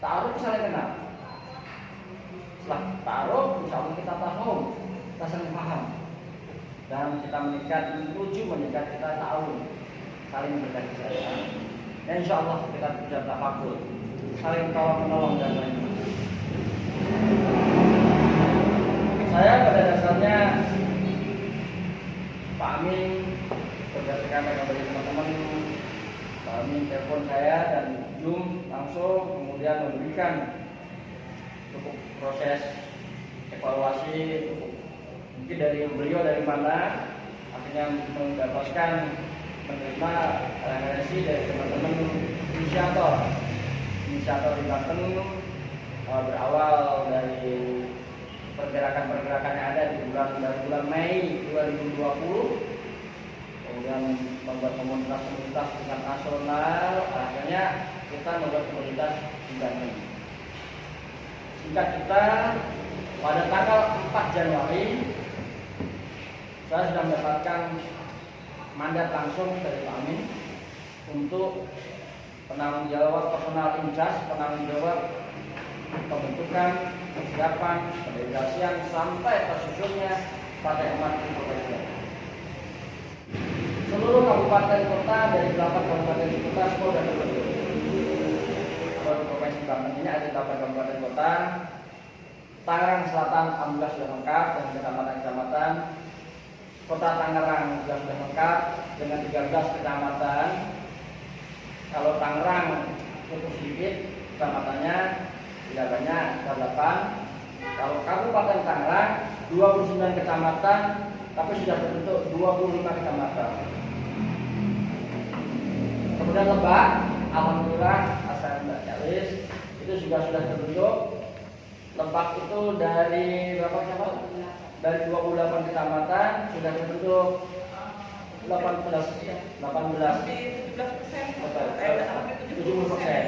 Ta'aruf saling kenal. Setelah ta'aruf, insya Allah kita tahu, kita saling paham. Dan kita menikah, menuju menikah kita tahu, saling berkasih sayang. Dan insya Allah kita bisa tafakkur, saling tolong menolong dan lain-lain. Saya pada dasarnya Pak Amin berdasarkan dari teman-teman, Pak Amin telepon saya dan Zoom langsung, kemudian memberikan cukup proses evaluasi, mungkin dari beliau dari mana akhirnya mendapatkan menerima referensi dari teman-teman inisiator di Banten, berawal dari pergerakan-pergerakan yang ada dari bulan Mei 2020, kemudian membuat komunitas tingkat nasional, akhirnya kita membuat komunitas di Banten. Singkat kita, pada tanggal 4 Januari saya sudah mendapatkan mandat langsung dari Pak Amin untuk penanggung jawab personal injas, penanggung jawab pembentukan, persiapan, pendelegasian sampai tersusunnya Partai Umat Indonesia. Seluruh kabupaten kota dari 8 kabupaten kota sudah terbentuk. Provinsi Banten ini ada 8 kabupaten kota. Tangerang Selatan alhamdulillah sudah lengkap dengan kecamatan-kecamatan. Kota Tangerang sudah lengkap dengan 13 kecamatan. Kalau Tangerang cukup sedikit kecamatannya, tidak banyak, ada 8. Kalau Kabupaten Tangerang 29 kecamatan, tapi sudah terbentuk 25 kecamatan. Kemudian Lebak, alhamdulillah asal Mbak Jalis itu juga sudah terbentuk. Lebak itu dari berapa kecamatan? Dari 28 kecamatan sudah terbentuk 18%. 70%.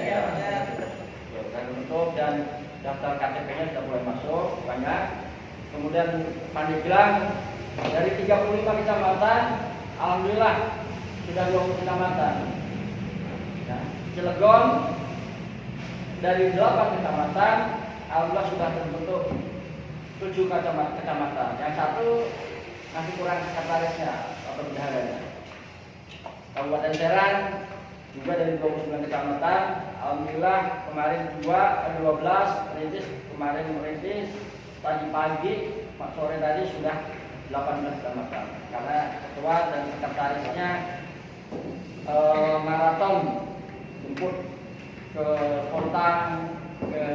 Ya. Sudah terbentuk dan daftar KTP-nya sudah mulai masuk banyak. Kemudian Pandeglang dari 35 kecamatan, alhamdulillah sudah 20 kecamatan. Ya. Cilegon dari 8 kecamatan, alhamdulillah sudah terbentuk 7 kecamatan. Yang satu masih kurang sekretarisnya atau bendaharanya. Kabupaten Serang juga dari 29 kecamatan, alhamdulillah kemarin 12 merintis, pagi-pagi, sore tadi sudah 18 kecamatan. Karena ketua dan sekretarisnya maraton jemput ke Kontang, ke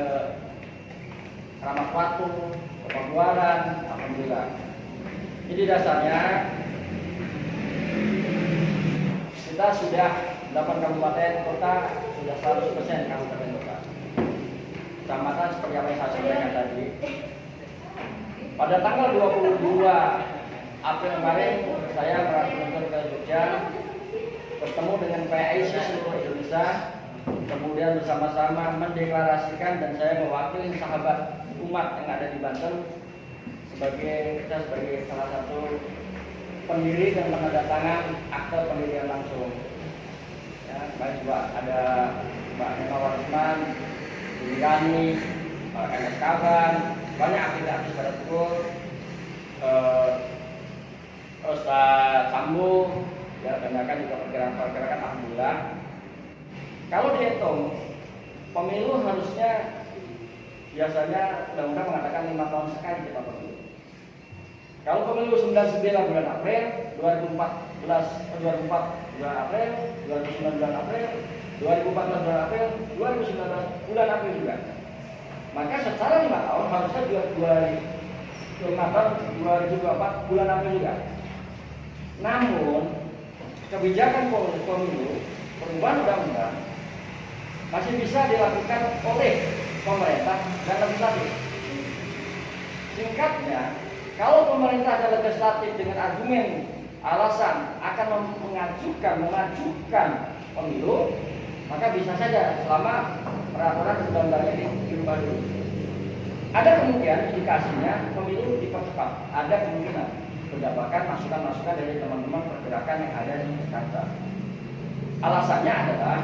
Ramakwatu, ke Pabuaran, alhamdulillah. Jadi dasarnya kita sudah 8 kabupaten kota sudah 100% kabupaten kota. Kecamatan seperti apa yang saya sampaikan tadi. Pada tanggal 22 April kemarin saya meluncur ke Jogja, bertemu dengan PAIC seluruh Indonesia, kemudian bersama-sama mendeklarasikan dan saya mewakili sahabat umat yang ada di Banten sebagai salah satu pendiri dan penandatangan akte pendirian langsung. Ya, baik juga ada Mbak Nena Warisman, Rani, NS Kaban, banyak aktivis pada pukul, Ustaz Sambu, ya, dan akan juga pergerakan alhamdulillah. Kalau dihitung pemilu harusnya biasanya undang-undang mengatakan 5 tahun sekali kita pemilu. Kalau pemilu 99 bulan April, 2004 bulan April, 2009 bulan April, 2014 bulan April, 2019 bulan April juga. Maka secara 5 tahun harusnya 2024 bulan April juga. Namun kebijakan pemilu, perubahan undang-undang masih bisa dilakukan oleh pemerintah dan legislatif. Singkatnya, kalau pemerintah dan legislatif dengan argumen alasan akan mengajukan pemilu, maka bisa saja selama peraturan undang-undangnya dirubah dulu. Ada kemungkinan indikasinya pemilu dipercepat, ada kemungkinan berdasarkan masukan-masukan dari teman-teman pergerakan yang ada di Jakarta. Alasannya adalah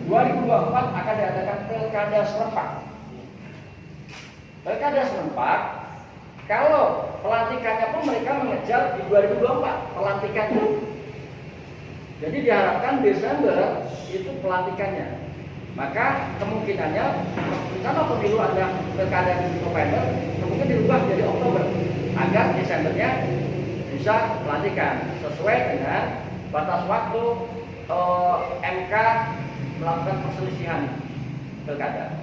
2024 akan diadakan pilkada serentak. Pilkada serentak, kalau pelantikannya pun mereka mengejar di 2024 pelantikannya. Jadi diharapkan Desember itu pelantikannya. Maka kemungkinannya karena pemilu ada pilkada di November, kemungkinan dirubah jadi Oktober agar Desembernya bisa pelantikan sesuai dengan batas waktu MK melakukan perselisihan pilkada.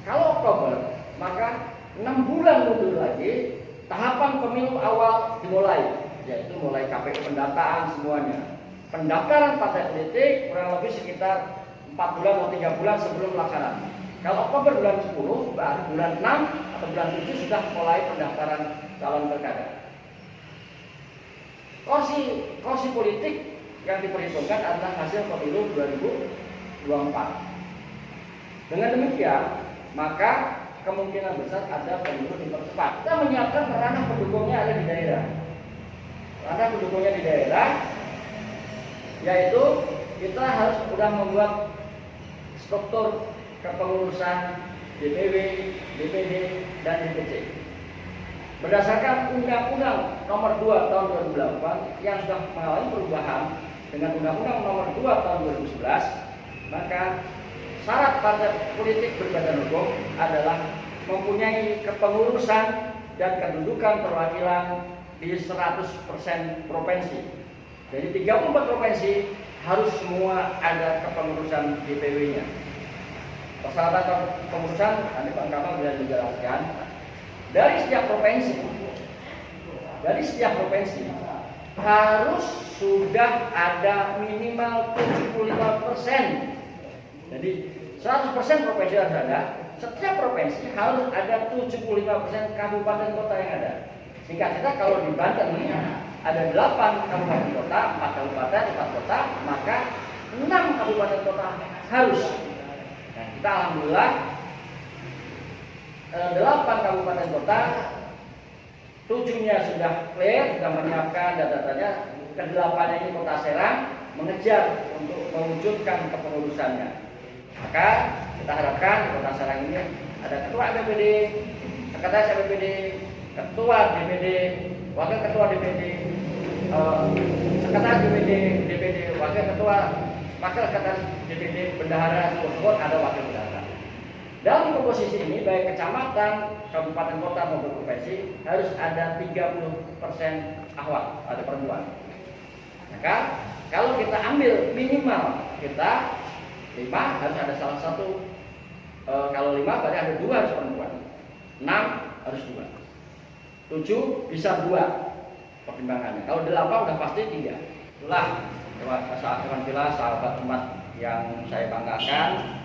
Kalau Oktober, maka 6 bulan mundur lagi tahapan pemilu awal dimulai, yaitu mulai KPU pendataan semuanya. Pendaftaran partai politik kurang lebih sekitar 4 bulan atau 3 bulan sebelum pelaksanaan. Kalau Oktober bulan 10, baru bulan 6 atau bulan 7 sudah mulai pendaftaran calon pilkada. Kursi politik yang diperhitungkan adalah hasil pemilu 2024. Dengan demikian, maka kemungkinan besar ada pemilu dipercepat. Kita menyiapkan ranah pendukungnya ada di daerah. Ranah pendukungnya di daerah, yaitu kita harus sudah membuat struktur kepengurusan DPW, DPD, dan DPC. Berdasarkan Undang-Undang Nomor 2 Tahun 2008 yang sudah mengalami perubahan dengan Undang-Undang Nomor 2 Tahun 2011, maka syarat partai politik berbadan hukum adalah mempunyai kepengurusan dan kedudukan perwakilan di 100% provinsi. Jadi 34 provinsi harus semua ada kepengurusan DPW-nya. Persyaratan kepengurusan nanti Pak Kamal bisa dijelaskan. Dari setiap provinsi harus sudah ada minimal 75%. Jadi 100% provinsi harus ada. Setiap provinsi harus ada 75% kabupaten kota yang ada. Sehingga kita kalau di Banten ada 8 kabupaten kota, 4 kabupaten, 4 kota, maka 6 kabupaten kota harus. Nah, kita alhamdulillah 8 kabupaten kota, 7-nya sudah clear, sudah menyiapkan data-datanya, ke-8 ini Kota Serang mengejar untuk mewujudkan kepengurusannya. Maka kita harapkan di Kota Serang ini ada ketua BPD, sekretaris BPD, ketua DPD, wakil ketua DPD, sekretaris DPD, wakil sekretaris DPD, bendahara, support ada wakil bendahara. Dalam komposisi ini baik kecamatan, kabupaten kota maupun provinsi harus ada 30% ahwat, ada perempuan. Maka kalau kita ambil minimal kita 5 harus ada salah satu, kalau 5 berarti ada 2 harus perempuan, 6 harus 2, 7 bisa 2 pertimbangannya. Kalau 8 udah pasti 3. Itulah sahabat umat yang saya banggakan.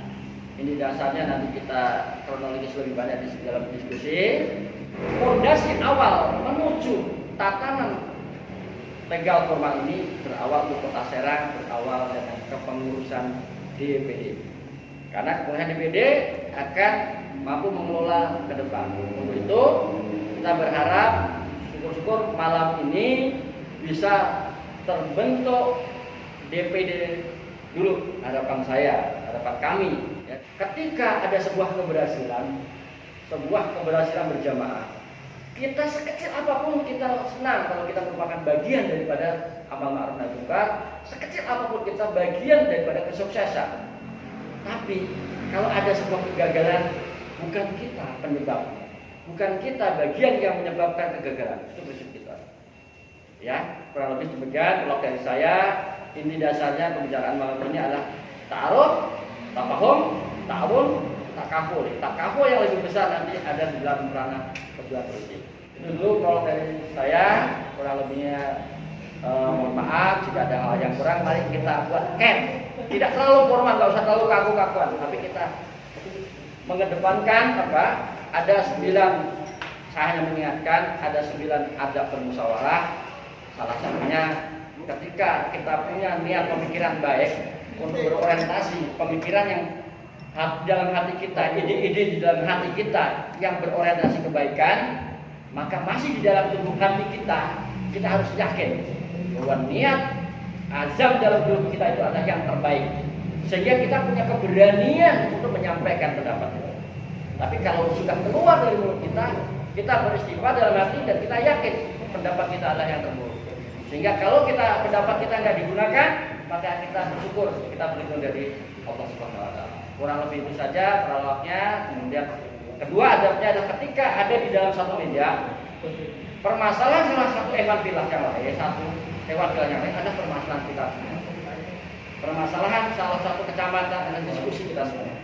Ini dasarnya nanti kita kronologis lebih banyak di dalam diskusi. Fondasi awal menuju tatanan legal formal ini berawal di Kota Serang, berawal dengan kepengurusan DPD. Karena kepengurusan DPD akan mampu mengelola ke depan. Untuk itu kita berharap syukur-syukur malam ini bisa terbentuk DPD dulu, harapan saya, harapan kami. Ketika ada sebuah keberhasilan berjamaah, kita sekecil apapun kita senang kalau kita merupakan bagian daripada amal ma'ruf nahi munkar, sekecil apapun kita bagian daripada kesuksesan. Tapi kalau ada sebuah kegagalan, bukan kita penyebabnya, bukan kita bagian yang menyebabkan kegagalan, itu prinsip kita. Ya, kurang lebih demikian blog dari saya. Inti dasarnya pembicaraan malam ini adalah ta'aruf, tafahum, ta'awun, takaful. Takaful yang lebih besar nanti ada di dalam ranah perjuangan politik. Itu dulu blog dari saya. Kurang lebihnya mohon maaf jika ada hal yang kurang. Mari kita buat camp. Tidak terlalu formal, nggak usah terlalu kaku-kakuan, tapi kita mengedepankan apa? Ada 9, saya hanya mengingatkan ada 9 adab bermusyawarah. Salah satunya ketika kita punya niat pemikiran baik untuk berorientasi pemikiran yang dalam hati kita, ide-ide di dalam hati kita yang berorientasi kebaikan, maka masih di dalam tubuh hati kita harus yakin bahwa niat azam dalam tubuh kita itu adalah yang terbaik. sehingga kita punya keberanian untuk menyampaikan pendapat kita. Tapi kalau sudah keluar dari mulut kita, kita beristighfar dalam hati dan kita yakin pendapat kita adalah yang terbaik. Sehingga kalau pendapat kita nggak digunakan, maka kita bersyukur kita berlindung dari Allah Subhanahu Wa Taala. Kurang lebih itu saja prolognya. Kemudian kedua adabnya adalah ketika ada di dalam satu meja, permasalahan salah satu hewan pilah yang lain, ada permasalahan kita semua. Permasalahan salah satu kecamatan dan diskusi kita semua.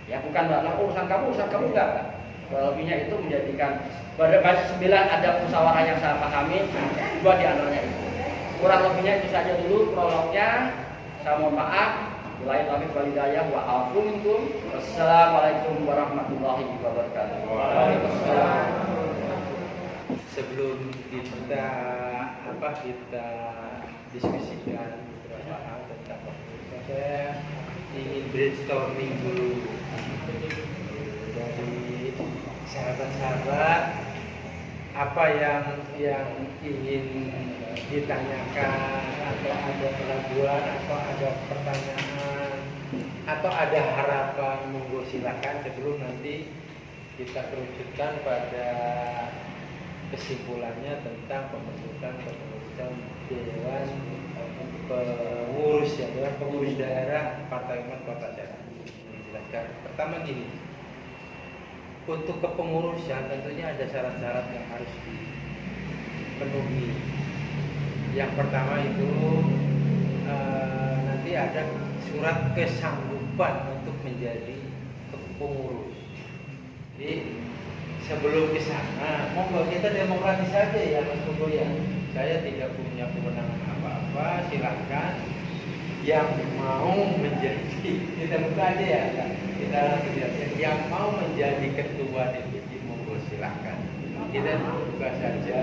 Ya bukan urusan kamu enggak. Lebihnya itu menjadikan pada 9 ada musyawarah yang saya pahami, 2 di antaranya itu. Kurang lebihnya itu saja dulu prolognya. Saya mohon maaf. Billahi taufiq wal hidayah wa a'udzu minkum. Wassalamualaikum warahmatullahi wabarakatuh. Waalaikumsalam. Sebelum kita diskusikan beberapa hal tentang waktu, saya ingin brainstorming dulu dari sahabat-sahabat apa yang ingin ditanyakan, atau ada keraguan, atau ada pertanyaan, atau ada harapan, monggo silakan sebelum nanti kita kerucutkan pada kesimpulannya tentang pembentukan Dewan Pengurus Dewan Pengurus Daerah Partai Umat Kota Serang. Silakan. Pertama gini, untuk kepengurusan tentunya ada syarat-syarat yang harus dipenuhi. Yang pertama itu nanti ada surat kesanggupan untuk menjadi pengurus. Jadi sebelum ke sana, monggo kita demokratis saja ya Mas Monggo ya. Saya tidak punya kewenangan apa-apa, silakan yang mau menjadi, kita buka aja ya, kita lihat yang mau menjadi ketua DPD monggo silakan. Kita buka saja,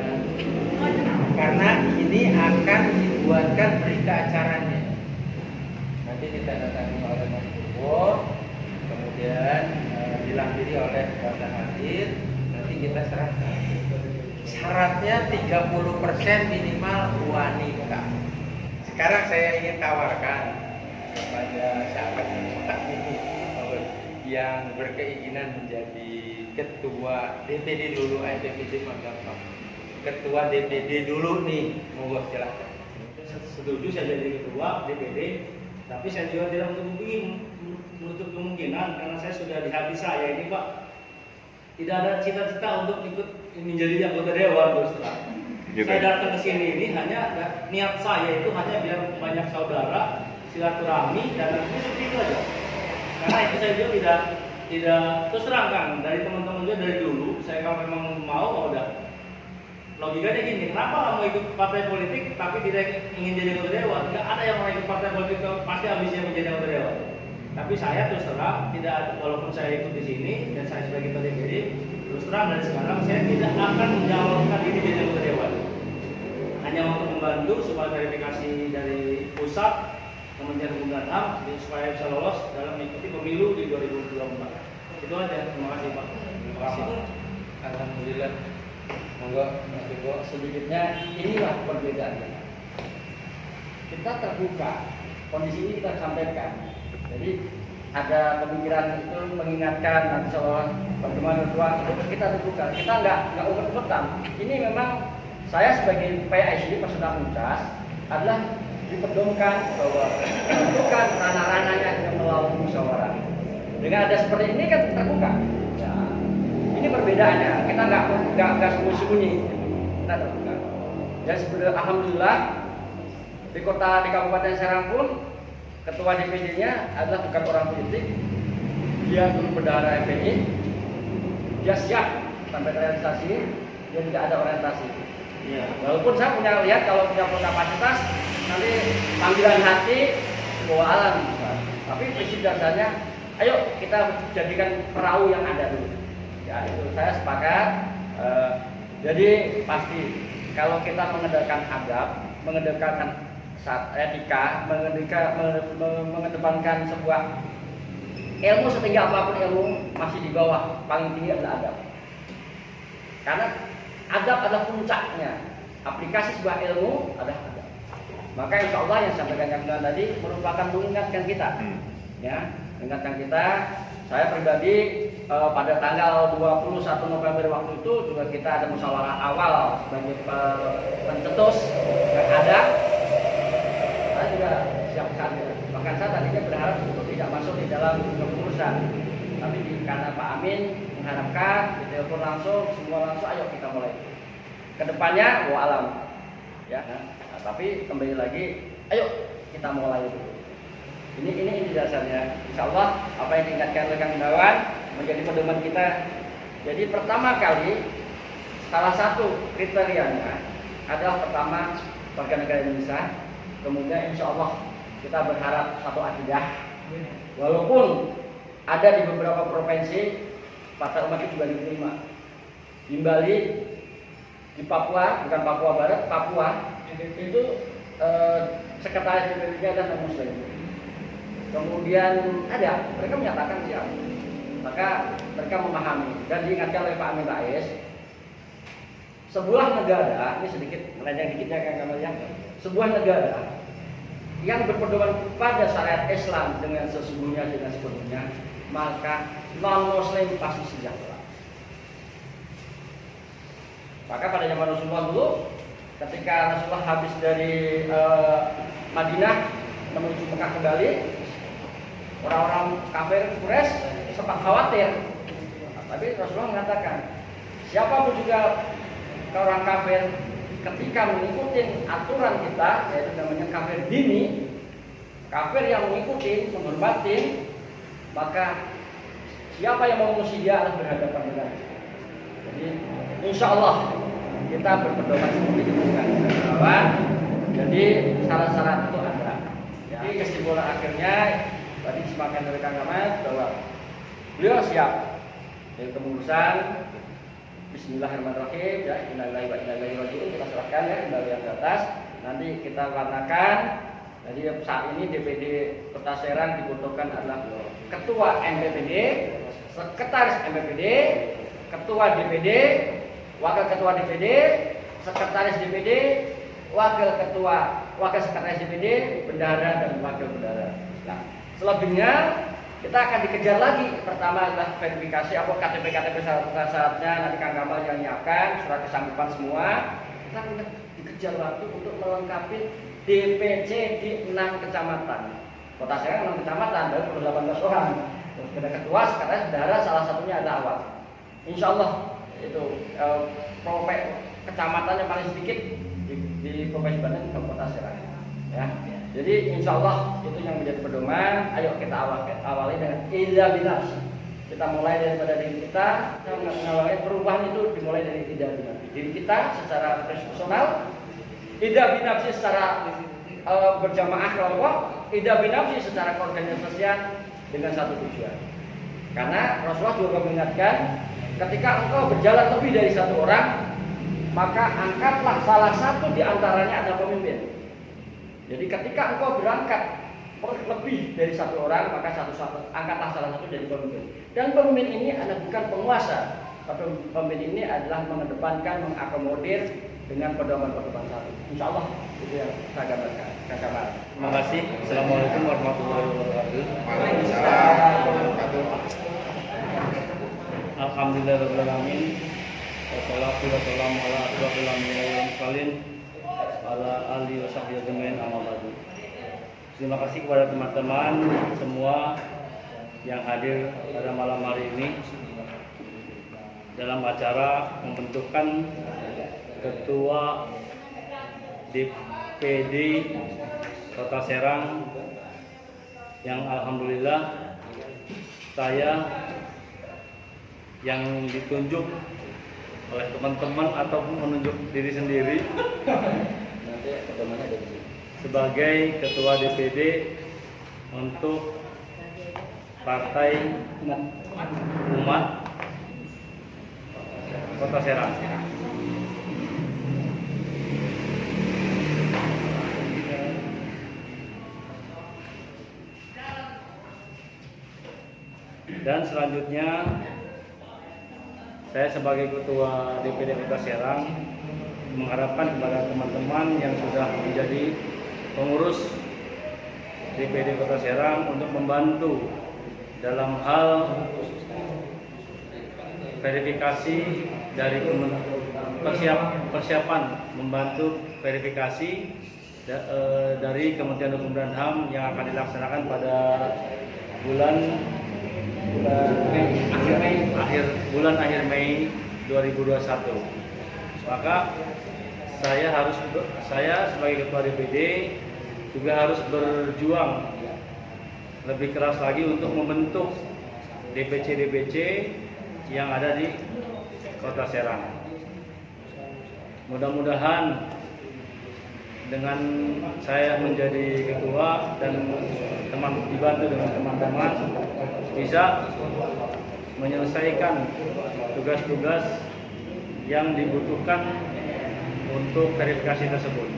karena ini akan dibuatkan berita acaranya. Nanti ditandatangani oleh Mas Purwo, kemudian dilampiri oleh kuasa hadir. Nanti kita serahkan. Syaratnya 30% minimal wanita. Sekarang saya ingin tawarkan kepada sahabat ini yang berkeinginan menjadi ketua DPD dulu, DPD Manggampang. Ketua DPD dulu nih, monggo silakan. Setuju saya jadi ketua DPD, tapi saya juga tidak menutup kemungkinan karena saya sudah di hati saya ini Pak, tidak ada cita-cita untuk ikut menjadi anggota dewan terus terang. Saya datang ke sini ini hanya niat saya itu hanya biar banyak saudara, silaturahmi dan seperti itu aja. Karena itu saya juga tidak terus terang kan dari teman-teman juga dari dulu saya kalau memang mau udah logikanya gini, kenapa mau ikut partai politik tapi tidak ingin jadi anggota dewan? Tidak ada yang mau ikut partai politik pasti ambisinya menjadi anggota dewan. Tapi saya terus terang tidak, walaupun saya ikut di sini dan saya sebagai ketua DPD, terus terang dari sekarang saya tidak akan menjalankan ini jadi anggota dewan. Hanya untuk membantu supaya verifikasi dari pusat Kementerian Hukum dan HAM supaya bisa lolos dalam mengikuti pemilu di 2024. Itu aja. Terima kasih Pak. Terima kasih. Alhamdulillah. Monggo Mas Teguh. Sedikitnya inilah perbedaannya. Kita terbuka, kondisi ini kita sampaikan. Jadi ada pemikiran itu mengingatkan nanti soal pertemuan kedua itu kita terbuka. Kita nggak umpet-umpetan. Ini memang saya sebagai PIC Peserta Muncas adalah dipedomkan bahwa menentukan ranah-ranahnya dengan melalui musyawarah. Dengan ada seperti ini kan terbuka. Ya, ini perbedaannya. Kita nggak sembunyi-sembunyi. Kita terbuka. Dan sebenarnya alhamdulillah di Kabupaten Serang pun ketua DPD-nya adalah bukan orang politik. Dia guru bendahara FPI. Dia siap sampai realisasi. Dia tidak ada orientasi. Ya, walaupun saya punya lihat kalau punya kapasitas nanti panggilan hati bawa alam, tapi prinsip dasarnya ayo kita jadikan perahu yang ada dulu. Ya itu saya sepakat. Jadi pasti kalau kita mengedepankan adab, mengedepankan etika, mengedepankan sebuah ilmu setinggi apapun ilmu masih di bawah, paling tinggi adalah adab. Karena adab adalah puncaknya. Aplikasi sebuah ilmu adalah adab. Maka insya Allah yang sampaikan Kang Tuan tadi merupakan mengingatkan kita, ya, mengingatkan kita. Saya pribadi pada tanggal 21 November waktu itu juga kita ada musyawarah awal sebagai pencetus yang ada. Saya juga siap sekali. Bahkan saya tadinya berharap untuk tidak masuk di dalam kepengurusan, tapi karena Pak Amin mengharapkan, ditelepon langsung, semua langsung, ayo kita mulai. Kedepannya, alam, ya. Nah, tapi kembali lagi, ayo kita mulai dulu. Ini dasarnya. Insya Allah apa yang diingatkan oleh Kang Gunawan menjadi pedoman kita. Jadi pertama kali salah satu kriterianya adalah pertama warga negara Indonesia. Kemudian insya Allah kita berharap satu akidah. Walaupun ada di beberapa provinsi partai umat itu juga diterima. Di Bali, di Papua, bukan Papua Barat, Papua itu sekretaris DPD adalah non-Muslim. Kemudian mereka menyatakan siap. Maka mereka memahami dan diingatkan oleh Pak Amin Rais, sebuah negara, ini sedikit melenceng dikit ya Kang Kamal ya, sebuah negara yang berpedoman pada syariat Islam dengan sesungguhnya dengan sepenuhnya, maka non-Muslim pasti sejahtera. Maka pada zaman Rasulullah dulu, ketika Rasulullah habis dari Madinah menuju Mekah kembali, orang-orang kafir Quraisy sempat khawatir. Tapi Rasulullah mengatakan, siapapun juga orang kafir ketika mengikuti aturan kita, yaitu namanya kafir dini, kafir yang mengikuti, menghormati, maka siapa yang mau mengusir dia harus berhadapan dengan. Jadi insya Allah kita berpedoman seperti itu kan. Jadi syarat-syarat itu ada. Jadi kesimpulan akhirnya tadi disampaikan dari Kang Ahmad bahwa beliau siap dari kepengurusan. Bismillahirrahmanirrahim, ya, innalillahi wa inna ilaihi raji'un, kita serahkan ya kembali yang di atas. Nanti kita warnakan. Jadi saat ini DPD Kota Serang dibutuhkan adalah ketua MPPD, sekretaris MPPD, ketua DPD, wakil ketua DPD, sekretaris DPD, wakil sekretaris DPD, bendahara dan wakil bendahara. Nah, selebihnya kita akan dikejar lagi. Pertama adalah verifikasi apa KTP syarat-syaratnya, nanti Kang Kamal yang nyiapkan surat kesanggupan semua. Kita akan dikejar lagi untuk melengkapi DPC di 6 kecamatan. Kota Serang 6 kecamatan, baru perlu 18 orang. Terus ada ketua, sekretaris, bendahara, salah satunya ada awal. Insya Allah itu kecamatan yang paling sedikit di Provinsi Banten Kota Serang. Ya. Jadi insya Allah itu yang menjadi pedoman. Ayo kita awali dengan idza binafsi. Kita mulai daripada diri kita. Mengawali perubahan itu dimulai dari idza binafsi. Diri kita secara personal, idza binafsi secara berjamaah kelompok, idza binafsi secara keorganisasian dengan satu tujuan. Karena Rasulullah juga mengingatkan, ketika engkau berjalan lebih dari satu orang, maka angkatlah salah satu di antaranya adalah pemimpin. Jadi ketika engkau berangkat lebih dari satu orang, maka angkatlah salah satu jadi pemimpin. Dan pemimpin ini adalah bukan penguasa, tapi pemimpin ini adalah mengedepankan, mengakomodir dengan pedoman-pedoman satu. Insya Allah itu yang saya gambarkan. Terima kasih. Assalamualaikum warahmatullahi wabarakatuh. Alhamdulillahirabbil alamin. Wassalatu wassalamu ala asyrofil anbiya'i wal mursalin ala alihi washabbihi ajmain, amma ba'du. Terima kasih kepada teman-teman semua yang hadir pada malam hari ini dalam acara membentukkan ketua DPD Kota Serang yang alhamdulillah saya yang ditunjuk oleh teman-teman ataupun menunjuk diri sendiri sebagai ketua DPD untuk Partai Umat Kota Serang. Dan selanjutnya saya sebagai ketua DPD Kota Serang mengharapkan kepada teman-teman yang sudah menjadi pengurus DPD Kota Serang untuk membantu dalam hal verifikasi dari persiapan membantu verifikasi dari Kementerian Hukum dan HAM yang akan dilaksanakan pada akhir Mei 2021. Maka saya sebagai ketua DPD juga harus berjuang lebih keras lagi untuk membentuk DPC yang ada di Kota Serang. Mudah-mudahan dengan saya menjadi ketua dan dibantu dengan teman-teman bisa menyelesaikan tugas-tugas yang dibutuhkan untuk verifikasi tersebut.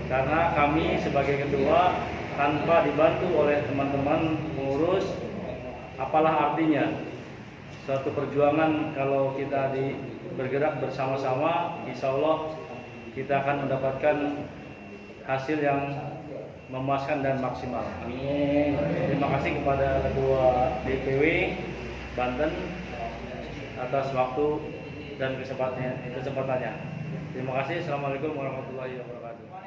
Karena kami sebagai ketua tanpa dibantu oleh teman-teman pengurus, apalah artinya suatu perjuangan kalau kita bergerak bersama-sama, insya Allah kita akan mendapatkan hasil yang memuaskan dan maksimal. Amin. Terima kasih kepada Ketua DPW Banten atas waktu dan kesempatannya. Terima kasih. Assalamualaikum warahmatullahi wabarakatuh.